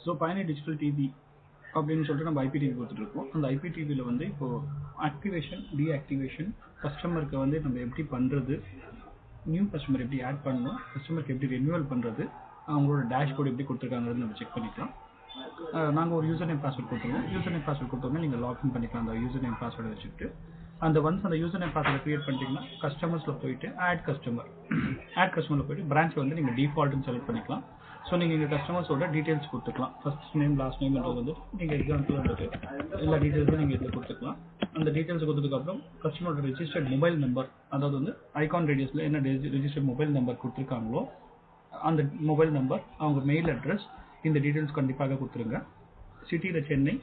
So பயணி digital TV அப்படின்னு சொல்லிட்டு நம்ம ஐபிடிவி கொடுத்துட்ருக்கோம். அந்த ஐபிடிவியில் வந்து இப்போது ஆக்டிவேஷன் டீஆக்டிவேஷன் கஸ்டமருக்கு வந்து நம்ம எப்படி பண்ணுறது, நியூ கஸ்டமர் எப்படி ஆட் பண்ணணும், கஸ்டமருக்கு எப்படி ரெனியூவல் பண்ணுறது, அவங்களோட டேஷ்போர்டு எப்படி கொடுத்துருக்காங்கிறது நம்ம செக் பண்ணிக்கலாம். நாங்கள் ஒரு யூசர் நேம் பாஸ்வேர்ட் கொடுத்துருவோம். யூசர் நேம் பாஸ்வேர்ட் கொடுத்தோம்னா நீங்கள் லாக்இன் பண்ணிக்கலாம் அந்த யூசர் நேம் பாஸ்வேர்டை வச்சுட்டு. அந்த ஒன்ஸ் அந்த யூசர் நேம் பாஸ்வேர்டை க்ரியேட் பண்ணிட்டீங்கன்னா கஸ்டமர்ஸில் போயிட்டு ஆட் கஸ்டமரில் போயிட்டு பிரான்ச் வந்து நீங்கள் டிஃபால்ட்னு செலக்ட் பண்ணிக்கலாம். ஸோ நீங்கள் எங்கள் கஸ்டமர்ஸோட டீட்டெயில்ஸ் கொடுத்துக்கலாம். ஃபர்ஸ்ட் நேம் லாஸ்ட் நேம்ன்றது வந்து நீங்கள் எக்ஸாம்பிள் வந்துட்டு எல்லா டீட்டெயில்ஸும் நீங்கள் இதில் கொடுத்துக்கலாம். அந்த டீட்டெயில்ஸ் கொடுத்ததுக்கப்புறம் கஸ்டமரோட ரெஜிஸ்டர்ட் மொபைல் நம்பர், அதாவது வந்து ஐகான் ரேடியஸில் என்ன ரெஜிஸ்டர்ட் மொபைல் நம்பர் கொடுத்துருக்காங்களோ அந்த மொபைல் நம்பர், அவங்க மெயில் அட்ரஸ், இந்த டீட்டெயில்ஸ் கண்டிப்பாக கொடுத்துருங்க. சிட்டியில் சென்னை,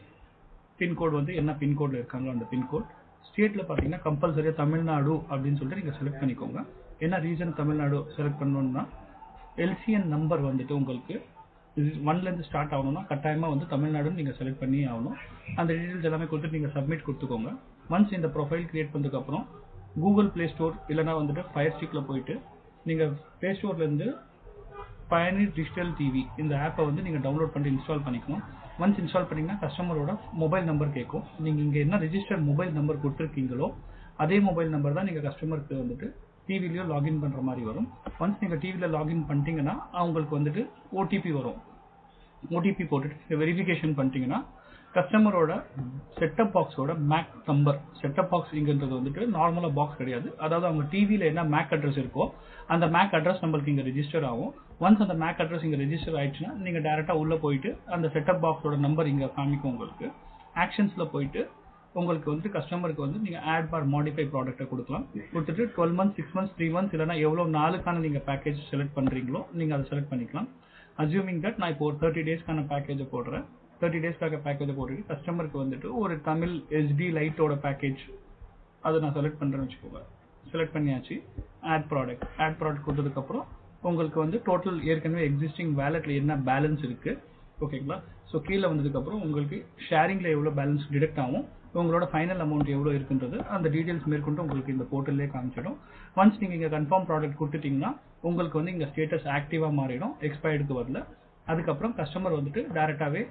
பின்கோடு வந்து என்ன பின்கோடில் இருக்காங்களோ அந்த பின்கோட். ஸ்டேட்டில் பார்த்தீங்கன்னா கம்பல்சரியாக தமிழ்நாடு அப்படின்னு சொல்லிட்டு நீங்கள் செலக்ட் பண்ணிக்கோங்க. என்ன ரீசன் தமிழ்நாடு செலக்ட் பண்ணணுன்னா எல்சிஎன் நம்பர் வந்துட்டு உங்களுக்கு 1லேருந்து ஸ்டார்ட் ஆகணும்னா கட்டாயமாக வந்து தமிழ்நாடுன்னு நீங்கள் செலக்ட் பண்ணி ஆகணும். அந்த டீட்டெயில்ஸ் எல்லாமே கொடுத்துட்டு நீங்கள் சப்மிட் கொடுத்துக்கோங்க. ஒன்ஸ் இந்த ப்ரொஃபைல் கிரியேட் பண்ணதுக்கப்புறம் கூகுள் ப்ளே ஸ்டோர் இல்லைனா வந்துட்டு ஃபயர் ஸ்டிக்கில் போயிட்டு நீங்கள் ப்ளே ஸ்டோர்லேருந்து பயணி டிஜிட்டல் டிவி இந்த ஆப்பை வந்து நீங்கள் டவுன்லோட் பண்ணி இன்ஸ்டால் பண்ணிக்கணும். ஒன்ஸ் இன்ஸ்டால் பண்ணிங்கன்னா கஸ்டமரோட மொபைல் நம்பர் கேட்கும். நீங்கள் இங்கே என்ன ரிஜிஸ்டர்ட் மொபைல் நம்பர் கொடுத்துருக்கீங்களோ அதே மொபைல் நம்பர் தான் நீங்கள் கஸ்டமருக்கு வந்துட்டு டிவிலையோ லாகின் பண்ணுற மாதிரி வரும். ஒன்ஸ் நீங்கள் டிவியில் லாகின் பண்ணிட்டீங்கன்னா அவங்களுக்கு வந்துட்டு ஓடிபி வரும். ஓடிபி போட்டுட்டு வெரிஃபிகேஷன் பண்ணிட்டீங்கன்னா கஸ்டமரோட செட்டப் பாக்ஸோட மேக் நம்பர், செட்டப் பாக்ஸ் இங்கன்றது வந்துட்டு நார்மலாக பாக்ஸ் கிடையாது. அதாவது அவங்க டிவியில் என்ன மேக் அட்ரஸ் இருக்கோ அந்த மேக் அட்ரஸ் நம்மளுக்கு இங்கே ரெஜிஸ்டர் ஆகும். ஒன்ஸ் அந்த மேக் அட்ரஸ் இங்கே ரெஜிஸ்டர் ஆயிடுச்சுன்னா நீங்கள் டேரெக்டாக உள்ளே போயிட்டு அந்த செட்டப் பாக்ஸோட நம்பர் இங்கே காமிக்கும். உங்களுக்கு ஆக்ஷன்ஸில் போயிட்டு உங்களுக்கு வந்து கஸ்டமருக்கு வந்து நீங்கள் ஆட் பார் மாடிஃபை ப்ராடக்ட்டை கொடுத்துட்டு 12 months 6 months 3 months இல்லைனா எவ்வளோ நாளுக்கான நீங்கள் பேக்கேஜ் செலக்ட் பண்ணுறீங்களோ நீங்கள் அதை செலக்ட் பண்ணிக்கலாம். அஸ்யூமிங் தட் நான் இப்போ ஒரு 30 daysக்கான பேக்கேஜை போடுறேன். 30 daysக்காக பேக்கேஜை போட்டுட்டு கஸ்டமருக்கு வந்துட்டு ஒரு தமிழ் HD லைட்டோட பேக்கேஜ் அதை நான் செலக்ட் பண்ணுறேன்னு வச்சுக்கோங்க. செலக்ட் பண்ணியாச்சு. ஆட் ப்ராடக்ட் கொடுத்ததுக்கப்புறம் உங்களுக்கு வந்து டோட்டல் ஏற்கனவே எக்ஸிஸ்டிங் வேலெட்டில் என்ன பேலன்ஸ் இருக்குது, ஓகேங்களா. ஸோ கீழே வந்ததுக்கப்புறம் உங்களுக்கு ஷேரிங்கில் எவ்வளோ பேலன்ஸ் டிடெக்ட் ஆகும், உங்களோட ஃபைனல் அமௌண்ட் எவ்வளோ இருக்குன்றது அந்த டீட்டெயில்ஸ் மேற்கொண்டு உங்களுக்கு இந்த போர்ட்டல்லே காமிச்சிடும். ஒன்ஸ் நீங்கள் இங்கே கன்ஃபார்ம் ப்ராடக்ட் கொடுத்துட்டிங்கன்னா உங்களுக்கு வந்து இங்கே ஸ்டேட்டஸ் ஆக்டிவாக மாறிடும், எக்ஸ்பயர்டுக்கு வரல. அதுக்கப்புறம் கஸ்டமர் வந்துட்டு டேரெக்டாகவே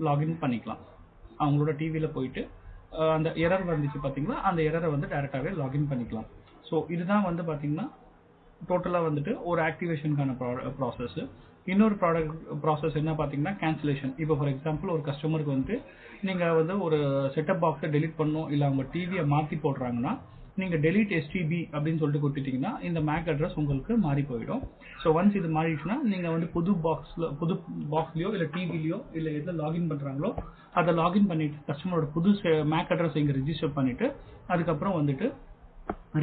லாகின் பண்ணிக்கலாம். அவங்களோட டிவியில் போயிட்டு அந்த எரர் வந்துச்சு பார்த்தீங்களா, அந்த எரரை வந்து டேரெக்டாகவே லாகின் பண்ணிக்கலாம். ஸோ இதுதான் வந்து பார்த்தீங்கன்னா டோட்டலாக வந்துட்டு ஒரு ஆக்டிவேஷனுக்கான ப்ராசஸ். இன்னொரு ப்ராசஸ் என்ன பார்த்தீங்கன்னா கேன்சலேஷன். இப்போ ஃபார் எக்ஸாம்பிள் ஒரு கஸ்டமருக்கு வந்து நீங்கள் வந்து ஒரு செட்டப் பாக்ஸை டெலிட் பண்ணணும், இல்லை அவங்க டிவியை மாற்றி போடுறாங்கன்னா நீங்கள் டெலிட் எஸ்டிபி அப்படின்னு சொல்லிட்டு கொடுத்துட்டிங்கன்னா இந்த மேக் அட்ரஸ் உங்களுக்கு மாறி போயிடும். ஸோ ஒன்ஸ் இது மாறிடுச்சுன்னா நீங்கள் வந்து புது பாக்ஸ்லையோ இல்லை டிவிலையோ இல்லை எதில் லாகின் பண்ணுறாங்களோ அதை லாகின் பண்ணிவிட்டு கஸ்டமரோட புது மேக் அட்ரஸ் இங்கே ரிஜிஸ்டர் பண்ணிவிட்டு அதுக்கப்புறம் வந்துட்டு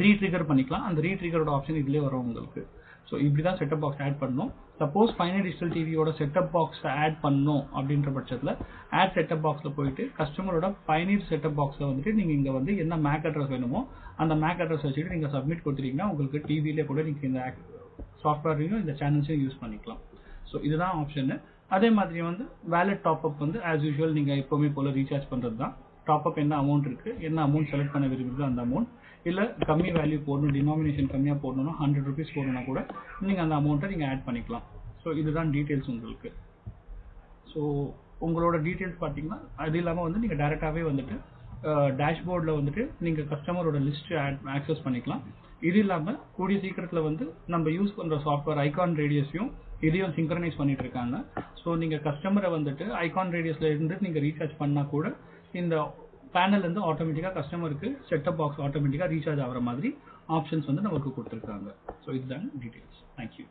ரீட்ரிகர் பண்ணிக்கலாம். அந்த ரீட்ரிகரோட ஆப்ஷன் இதுலேயே வரும் உங்களுக்கு. ஸோ இப்படி தான் செட்டப் பாக்ஸ் ஆட் பண்ணணும். சப்போஸ் பயணி டிஜிட்டல் டிவியோட செட்டப் பாக்ஸ் ஆட் பண்ணணும் அப்படின்ற பட்சத்தில் ஆட் செட்டப் பாக்ஸில் போயிட்டு கஸ்டமரோட பயணீர் செட்டப் பாக்ஸில் வந்துட்டு நீங்கள் இங்கே வந்து என்ன மேக் அட்ரஸ் வேணுமோ அந்த மேக் அட்ரஸ் வச்சுட்டு நீங்கள் சப்மிட் கொடுத்துட்டீங்கன்னா உங்களுக்கு டிவிலே கூட நீங்கள் இந்த சாஃப்ட்வேரையும் இந்த சேனல்ஸையும் யூஸ் பண்ணிக்கலாம். ஸோ இதுதான் ஆப்ஷனு. அதே மாதிரி வந்து வேலெட் டாப்அப் வந்து ஆஸ் யூஷுவல் நீங்கள் எப்போவுமே போல் ரீசார்ஜ் பண்ணுறது தான். டாப்அப் என்ன அமௌண்ட் இருக்குது, என்ன அமௌண்ட் செலக்ட் பண்ண விரும்புகிறதோ அந்த அமௌண்ட், இல்லை கம்மி வேல்யூ போடணும், டினாமினேஷன் கம்மியாக போடணும்னா 100 rupees போடணும்னா கூட நீங்கள் அந்த அமௌண்ட்டை நீங்கள் ஆட் பண்ணிக்கலாம். ஸோ இதுதான் டீட்டெயில்ஸ் உங்களுக்கு. ஸோ உங்களோட டீட்டெயில்ஸ் பார்த்தீங்கன்னா அது இல்லாமல் வந்து நீங்கள் டேரெக்டாகவே வந்துட்டு டேஷ்போர்டில் வந்துட்டு நீங்கள் கஸ்டமரோட லிஸ்ட் ஆக்சஸ் பண்ணிக்கலாம். இது இல்லாமல் கூடிய சீக்கிரத்தில் வந்து நம்ம யூஸ் பண்ணுற சாஃப்ட்வேர் ஐகான் ரேடியஸையும் இதையும் சிங்க்ரனைஸ் பண்ணிட்டு இருக்காங்க. ஸோ நீங்கள் கஸ்டமரை வந்துட்டு ஐகான் ரேடியஸில் இருந்து நீங்கள் ரீசார்ஜ் பண்ணால் கூட இந்த பேனல் வந்து ஆட்டோமேட்டிக்காக கஸ்டமருக்கு செட்டப் பாக்ஸ் ஆட்டோமேட்டிக்காக ரீசார்ஜ் ஆகிற மாதிரி ஆப்ஷன்ஸ் வந்து நமக்கு கொடுத்துருக்காங்க. ஸோ இதுதான் டீட்டெயில்ஸ். தேங்க்யூ.